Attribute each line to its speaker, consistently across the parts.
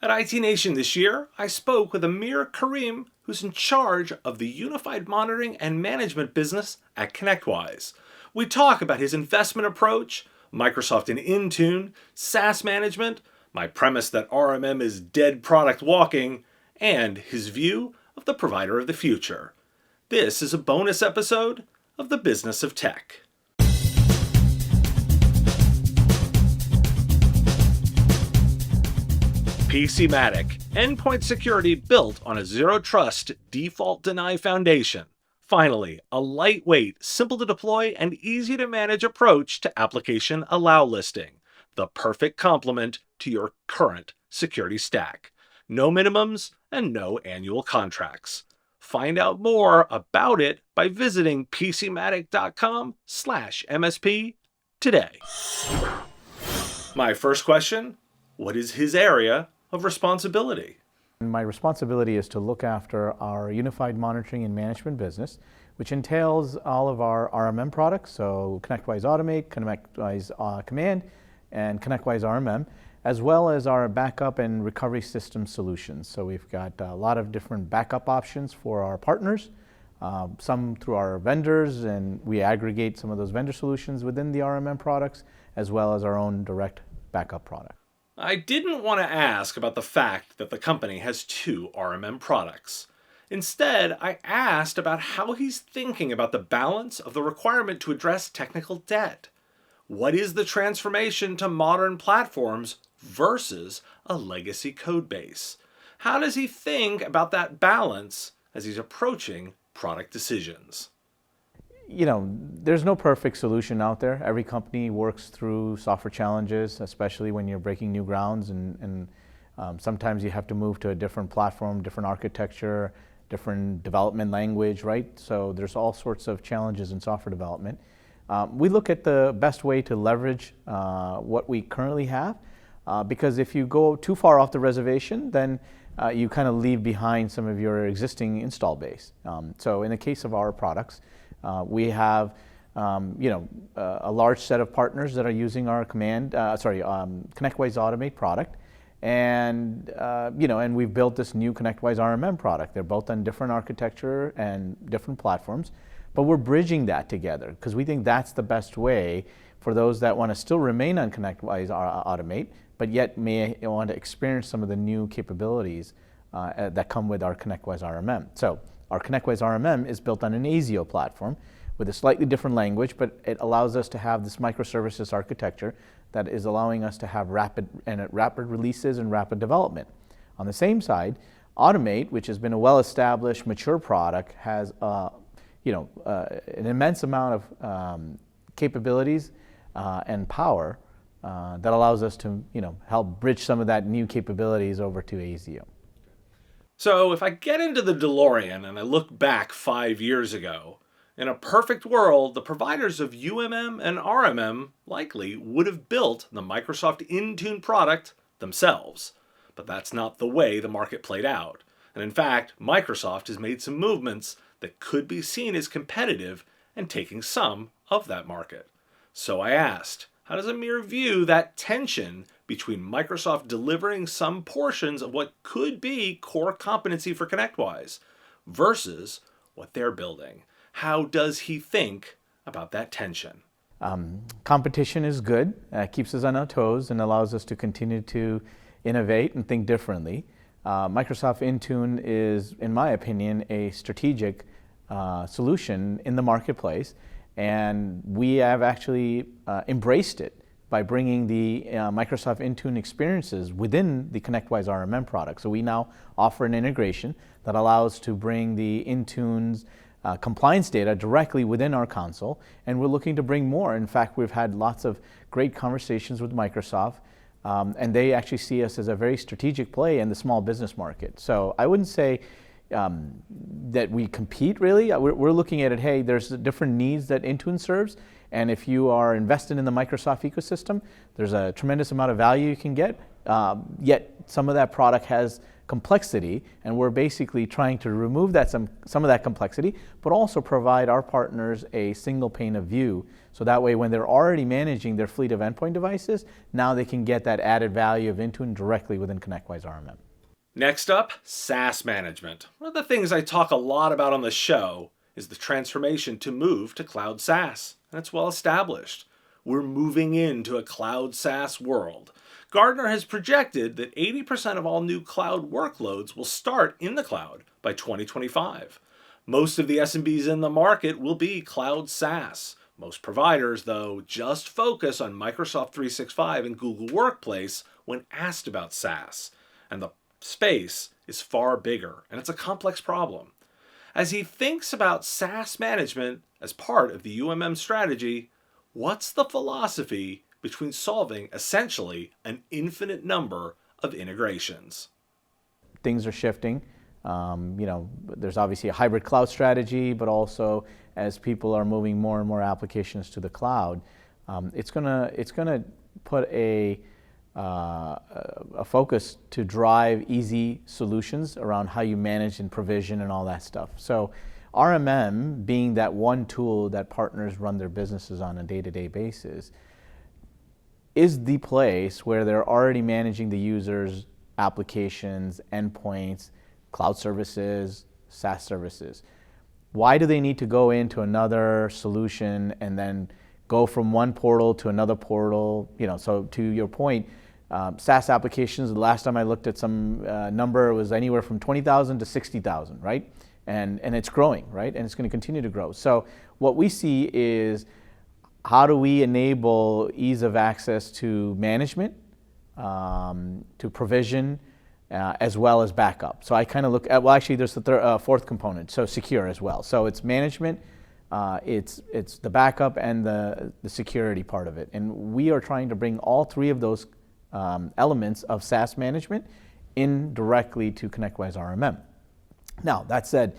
Speaker 1: At IT Nation this year, I spoke with Ameer Karim, who's in charge of the unified monitoring and management business at ConnectWise. We talk about his investment approach, Microsoft and Intune, SaaS Management, my premise that RMM is dead product walking, and his view of the provider of the future. This is a bonus episode of The Business of Tech. PCmatic, endpoint security built on a zero-trust, default-deny foundation. Finally, a lightweight, simple-to-deploy, and easy-to-manage approach to application allow listing. The perfect complement to your current security stack. No minimums and no annual contracts. Find out more about it by visiting pcmatic.com/MSP today. My first question, what is his area of responsibility?
Speaker 2: My responsibility is to look after our unified monitoring and management business, which entails all of our RMM products, so ConnectWise Automate, ConnectWise Command, and ConnectWise RMM, as well as our backup and recovery system solutions. So we've got a lot of different backup options for our partners, some through our vendors, and we aggregate some of those vendor solutions within the RMM products, as well as our own direct backup product.
Speaker 1: I didn't want to ask about the fact that the company has two RMM products. Instead, I asked about how he's thinking about the balance of the requirement to address technical debt. What is the transformation to modern platforms versus a legacy code base? How does he think about that balance as he's approaching product decisions?
Speaker 2: You know, there's no perfect solution out there. Every company works through software challenges, especially when you're breaking new grounds, and sometimes you have to move to a different platform, different architecture, different development language, right? So there's all sorts of challenges in software development. We look at the best way to leverage what we currently have, because if you go too far off the reservation, then you kind of leave behind some of your existing install base. So in the case of our products, we have a large set of partners that are using our ConnectWise Automate product, and and we've built this new ConnectWise RMM product. They're both on different architecture and different platforms, but we're bridging that together because we think that's the best way for those that want to still remain on ConnectWise Automate, but yet may want to experience some of the new capabilities that come with our ConnectWise RMM. So our ConnectWise RMM is built on an ASIO platform with a slightly different language, but it allows us to have this microservices architecture that is allowing us to have rapid releases and rapid development. On the same side, Automate, which has been a well-established, mature product, has an immense amount of capabilities and power that allows us to help bridge some of that new capabilities over to ASIO.
Speaker 1: So if I get into the DeLorean and I look back 5 years ago, in a perfect world, the providers of UMM and RMM likely would have built the Microsoft Intune product themselves. But that's not the way the market played out. And in fact, Microsoft has made some movements that could be seen as competitive and taking some of that market. So I asked, how does Ameer view that tension between Microsoft delivering some portions of what could be core competency for ConnectWise versus what they're building? How does he think about that tension?
Speaker 2: Competition is good. Keeps us on our toes and allows us to continue to innovate and think differently. Microsoft Intune is, in my opinion, a strategic solution in the marketplace, and we have actually embraced it by bringing the Microsoft Intune experiences within the ConnectWise RMM product. So we now offer an integration that allows to bring the Intune's compliance data directly within our console, and we're looking to bring more. In fact, we've had lots of great conversations with Microsoft, and they actually see us as a very strategic play in the small business market. So I wouldn't say that we compete really. We're looking at it, hey, there's different needs that Intune serves, and if you are invested in the Microsoft ecosystem, there's a tremendous amount of value you can get Yet some of that product has complexity, and we're basically trying to remove some of that complexity, but also provide our partners a single pane of view. So that way, when they're already managing their fleet of endpoint devices, now they can get that added value of Intune directly within ConnectWise RMM.
Speaker 1: Next up, SaaS Management. One of the things I talk a lot about on the show is the transformation to move to cloud SaaS, and it's well established. We're moving into a cloud SaaS world. Gartner has projected that 80% of all new cloud workloads will start in the cloud by 2025. Most of the SMBs in the market will be cloud SaaS. Most providers, though, just focus on Microsoft 365 and Google Workplace when asked about SaaS. And the space is far bigger, and it's a complex problem. As he thinks about SaaS management as part of the UMM strategy, what's the philosophy between solving essentially an infinite number of integrations?
Speaker 2: Things are shifting. There's obviously a hybrid cloud strategy, but also as people are moving more and more applications to the cloud, it's gonna put a focus to drive easy solutions around how you manage and provision and all that stuff. So RMM being that one tool that partners run their businesses on a day-to-day basis is the place where they're already managing the users, applications, endpoints, cloud services, SaaS services. Why do they need to go into another solution and then go from one portal to another portal? So to your point, SaaS applications, the last time I looked at some number, it was anywhere from 20,000 to 60,000, right? And it's growing, right? And it's going to continue to grow. So what we see is, how do we enable ease of access to management, to provision, as well as backup? So I kind of look at, well, actually there's the fourth component, so secure as well. So it's management, it's the backup, and the security part of it. And we are trying to bring all three of those elements of SaaS management in directly to ConnectWise RMM. Now, that said,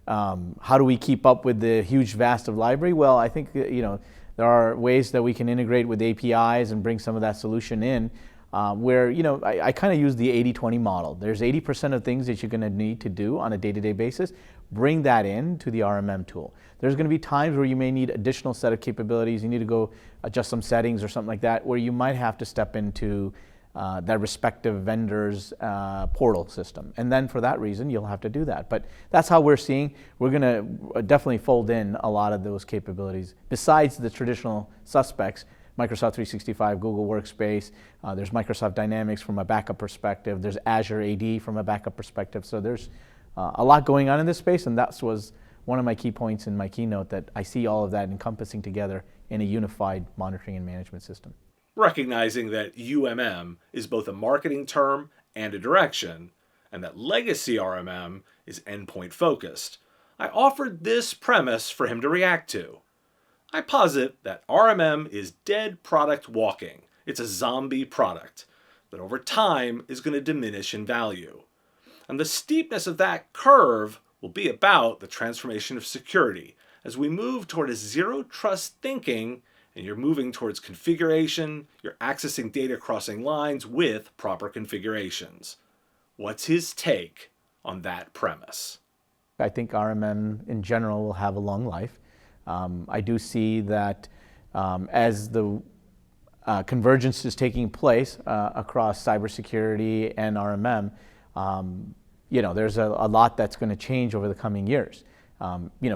Speaker 2: how do we keep up with the huge vast of library? Well, I think there are ways that we can integrate with APIs and bring some of that solution in, where I kind of use the 80-20 model. There's 80% of things that you're going to need to do on a day-to-day basis. Bring that in to the RMM tool. There's going to be times where you may need additional set of capabilities. You need to go adjust some settings or something like that, where you might have to step into that respective vendor's portal system. And then for that reason, you'll have to do that. But that's how we're seeing. We're going to definitely fold in a lot of those capabilities. Besides the traditional suspects, Microsoft 365, Google Workspace, there's Microsoft Dynamics from a backup perspective, there's Azure AD from a backup perspective. So there's a lot going on in this space, and that was one of my key points in my keynote, that I see all of that encompassing together in a unified monitoring and management system.
Speaker 1: Recognizing that UMM is both a marketing term and a direction, and that legacy RMM is endpoint focused, I offered this premise for him to react to. I posit that RMM is dead product walking. It's a zombie product that over time is going to diminish in value. And the steepness of that curve will be about the transformation of security as we move toward a zero trust thinking, and you're moving towards configuration, you're accessing data crossing lines with proper configurations. What's his take on that premise?
Speaker 2: I think RMM in general will have a long life. I do see that as the convergence is taking place across cybersecurity and RMM, there's a lot that's going to change over the coming years.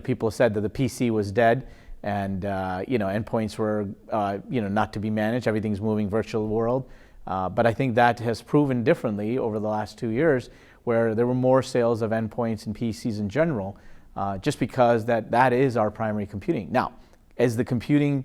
Speaker 2: People said that the PC was dead, and endpoints were not to be managed. Everything's moving virtual world, but I think that has proven differently over the last 2 years, where there were more sales of endpoints and PCs in general, just because that is our primary computing. Now, as the computing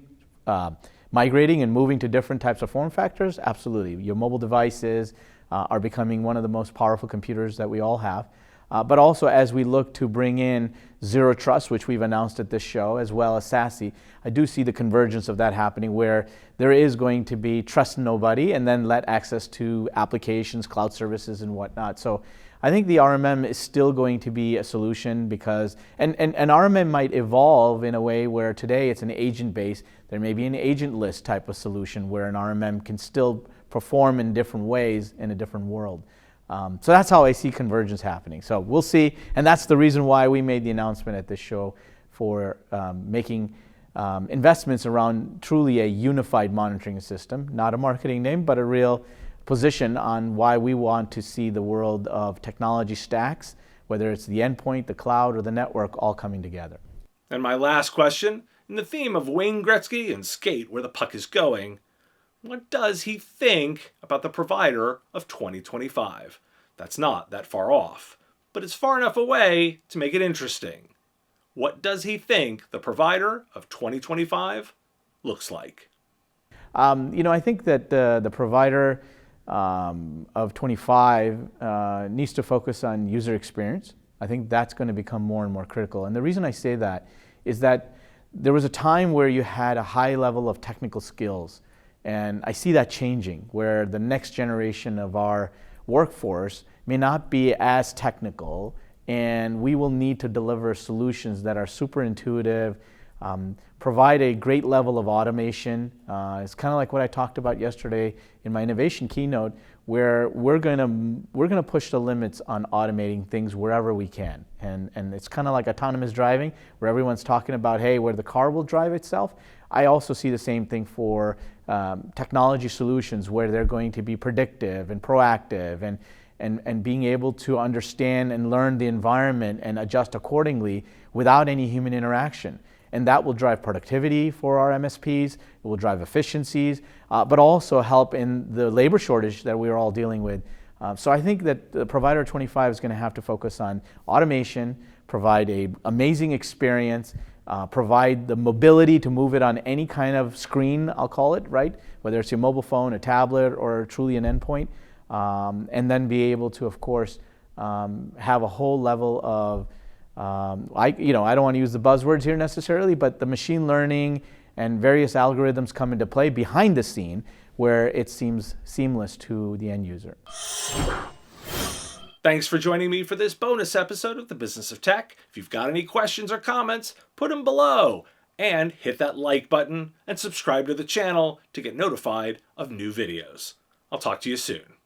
Speaker 2: migrating and moving to different types of form factors, absolutely. Your mobile devices are becoming one of the most powerful computers that we all have. But also, as we look to bring in Zero Trust, which we've announced at this show, as well as SASE, I do see the convergence of that happening, where there is going to be trust nobody and then let access to applications, cloud services, and whatnot. So I think the RMM is still going to be a solution, because, and RMM might evolve in a way where today it's an agent-based. There may be an agent list type of solution where an RMM can still perform in different ways in a different world. So that's how I see convergence happening. So we'll see, and that's the reason why we made the announcement at this show for making investments around truly a unified monitoring system, not a marketing name, but a real position on why we want to see the world of technology stacks, whether it's the endpoint, the cloud, or the network, all coming together.
Speaker 1: And my last question, in the theme of Wayne Gretzky and skate where the puck is going, what does he think about the provider of 2025? That's not that far off, but it's far enough away to make it interesting. What does he think the provider of 2025 looks like?
Speaker 2: I think that the provider of 25 needs to focus on user experience. I think that's going to become more and more critical. And the reason I say that is that there was a time where you had a high level of technical skills. And I see that changing, where the next generation of our workforce may not be as technical, and we will need to deliver solutions that are super intuitive, provide a great level of automation. It's kind of like what I talked about yesterday in my innovation keynote, where we're gonna push the limits on automating things wherever we can. And it's kind of like autonomous driving, where everyone's talking about, hey, where the car will drive itself. I also see the same thing for technology solutions, where they're going to be predictive and proactive and being able to understand and learn the environment and adjust accordingly without any human interaction. And that will drive productivity for our MSPs, it will drive efficiencies, but also help in the labor shortage that we're all dealing with. So I think that the provider 25 is going to have to focus on automation, provide an amazing experience, provide the mobility to move it on any kind of screen, I'll call it, right? Whether it's your mobile phone, a tablet, or truly an endpoint. And then be able to, of course, have a whole level of, I don't want to use the buzzwords here necessarily, but the machine learning and various algorithms come into play behind the scene where it seems seamless to the end user.
Speaker 1: Thanks for joining me for this bonus episode of The Business of Tech. If you've got any questions or comments, put them below. And hit that like button and subscribe to the channel to get notified of new videos. I'll talk to you soon.